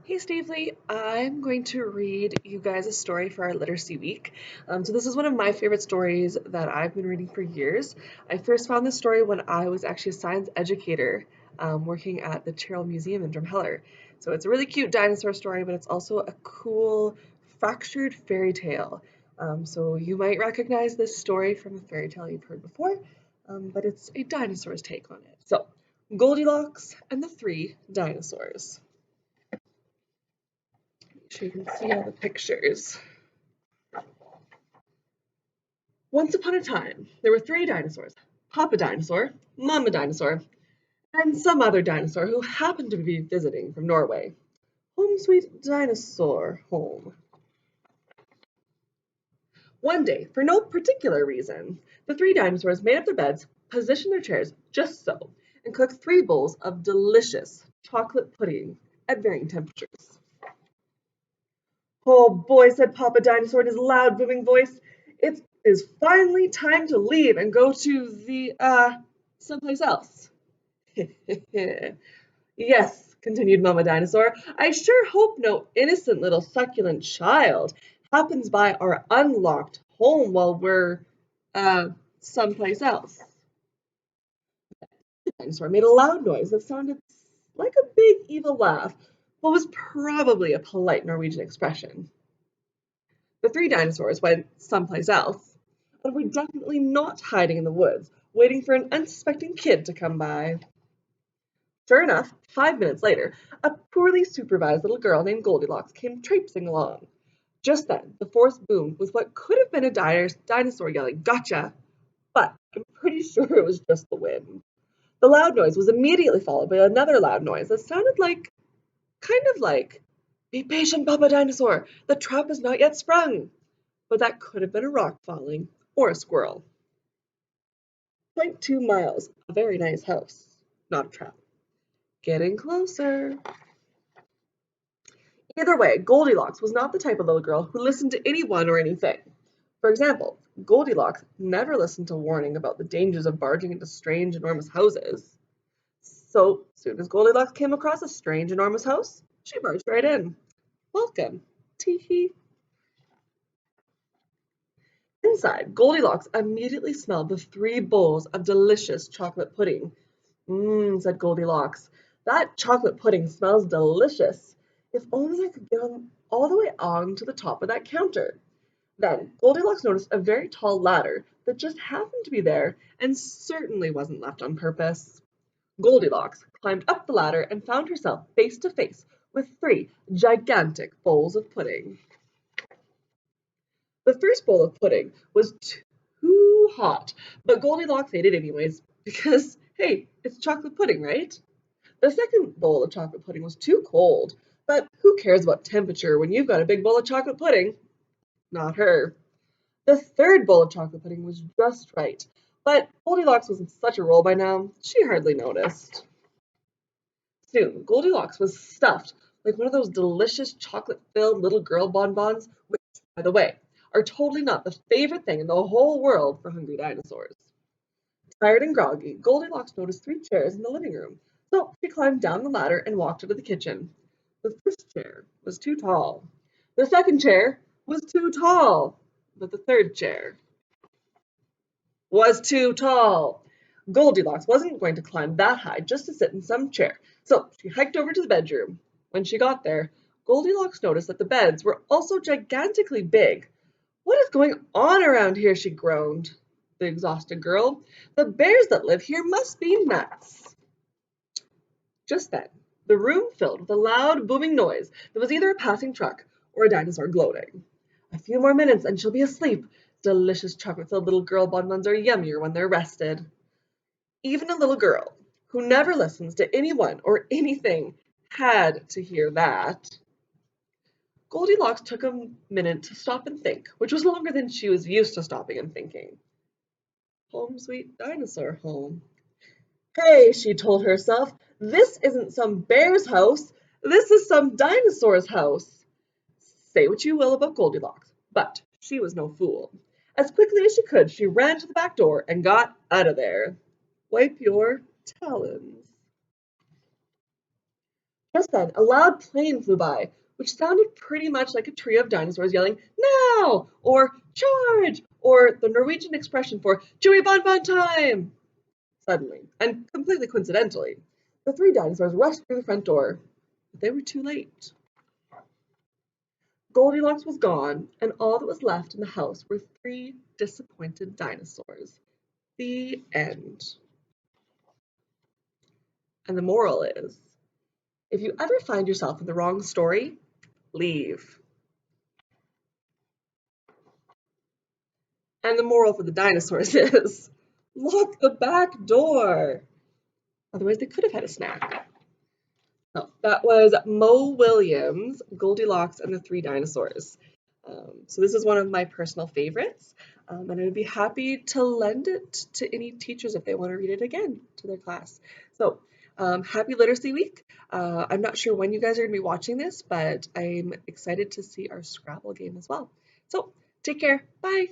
Hey Stavely, I'm going to read you guys a story for our literacy week. So this is one of my favorite stories that I've been reading for years. I first found this story when I was actually a science educator working at the Tyrrell Museum in Drumheller. So it's a really cute dinosaur story, but it's also a cool fractured fairy tale. So you might recognize this story from a fairy tale you've heard before, but it's a dinosaur's take on it. So Goldilocks and the Three Dinosaurs. So you can see all the pictures. Once upon a time, there were three dinosaurs: Papa Dinosaur, Mama Dinosaur, and some other dinosaur who happened to be visiting from Norway. Home sweet dinosaur home. One day, for no particular reason, the three dinosaurs made up their beds, positioned their chairs just so, and cooked three bowls of delicious chocolate pudding at varying temperatures. "Oh boy," said Papa Dinosaur in his loud, booming voice, "it is finally time to leave and go to someplace else." "Yes," continued Mama Dinosaur, "I sure hope no innocent little succulent child happens by our unlocked home while we're, someplace else." The dinosaur made a loud noise that sounded like a big evil laugh, but was probably a polite Norwegian expression. The three dinosaurs went someplace else, and were definitely not hiding in the woods, waiting for an unsuspecting kid to come by. Sure enough, 5 minutes later, a poorly supervised little girl named Goldilocks came traipsing along. Just then, the forest boomed with what could have been a dinosaur yelling, "Gotcha!" But I'm pretty sure it was just the wind. The loud noise was immediately followed by another loud noise that sounded kind of like, "Be patient, Papa Dinosaur! The trap is not yet sprung!" But that could have been a rock falling, or a squirrel. 0.2 miles, a very nice house. Not a trap. Getting closer. Either way, Goldilocks was not the type of little girl who listened to anyone or anything. For example, Goldilocks never listened to warning about the dangers of barging into strange, enormous houses. So, soon as Goldilocks came across a strange, enormous house, she barged right in. "Welcome." Tee-hee. Inside, Goldilocks immediately smelled the three bowls of delicious chocolate pudding. "Mmm," said Goldilocks. "That chocolate pudding smells delicious. If only I could get all the way on to the top of that counter." Then Goldilocks noticed a very tall ladder that just happened to be there and certainly wasn't left on purpose. Goldilocks climbed up the ladder and found herself face to face with three gigantic bowls of pudding. The first bowl of pudding was too hot, but Goldilocks ate it anyways, because, hey, it's chocolate pudding, right? The second bowl of chocolate pudding was too cold, but who cares about temperature when you've got a big bowl of chocolate pudding? Not her. The third bowl of chocolate pudding was just right, but Goldilocks was in such a roll by now, she hardly noticed. Soon, Goldilocks was stuffed like one of those delicious chocolate-filled little girl bonbons, which, by the way, are totally not the favorite thing in the whole world for hungry dinosaurs. Tired and groggy, Goldilocks noticed three chairs in the living room, so she climbed down the ladder and walked into the kitchen. The first chair was too tall. The second chair was too tall. But the third chair was too tall. Goldilocks wasn't going to climb that high just to sit in some chair, so she hiked over to the bedroom. When she got there, Goldilocks noticed that the beds were also gigantically big. "What is going on around here?" she groaned. The exhausted girl. "The bears that live here must be nuts." Just then, the room filled with a loud, booming noise that was either a passing truck or a dinosaur gloating. "A few more minutes and she'll be asleep. Delicious chocolate-filled little girl bonbons are yummier when they're rested." Even a little girl, who never listens to anyone or anything, had to hear that. Goldilocks took a minute to stop and think, which was longer than she was used to stopping and thinking. Home sweet dinosaur home. "Hey," she told herself, "this isn't some bear's house. This is some dinosaur's house." Say what you will about Goldilocks, but she was no fool. As quickly as she could, she ran to the back door and got out of there. Wipe your talons. Just then, a loud plane flew by, which sounded pretty much like a trio of dinosaurs yelling, "Now!" or "Charge!" or the Norwegian expression for "Chewy Bon Bon time!" Suddenly, and completely coincidentally, the three dinosaurs rushed through the front door, but they were too late. Goldilocks was gone, and all that was left in the house were three disappointed dinosaurs. The end. And the moral is, if you ever find yourself in the wrong story, leave. And the moral for the dinosaurs is, lock the back door. Otherwise, they could have had a snack. Oh, that was Mo Williams, Goldilocks and the Three Dinosaurs. So this is one of my personal favorites, and I would be happy to lend it to any teachers if they want to read it again to their class. So happy Literacy Week. I'm not sure when you guys are going to be watching this, but I'm excited to see our Scrabble game as well. So take care. Bye.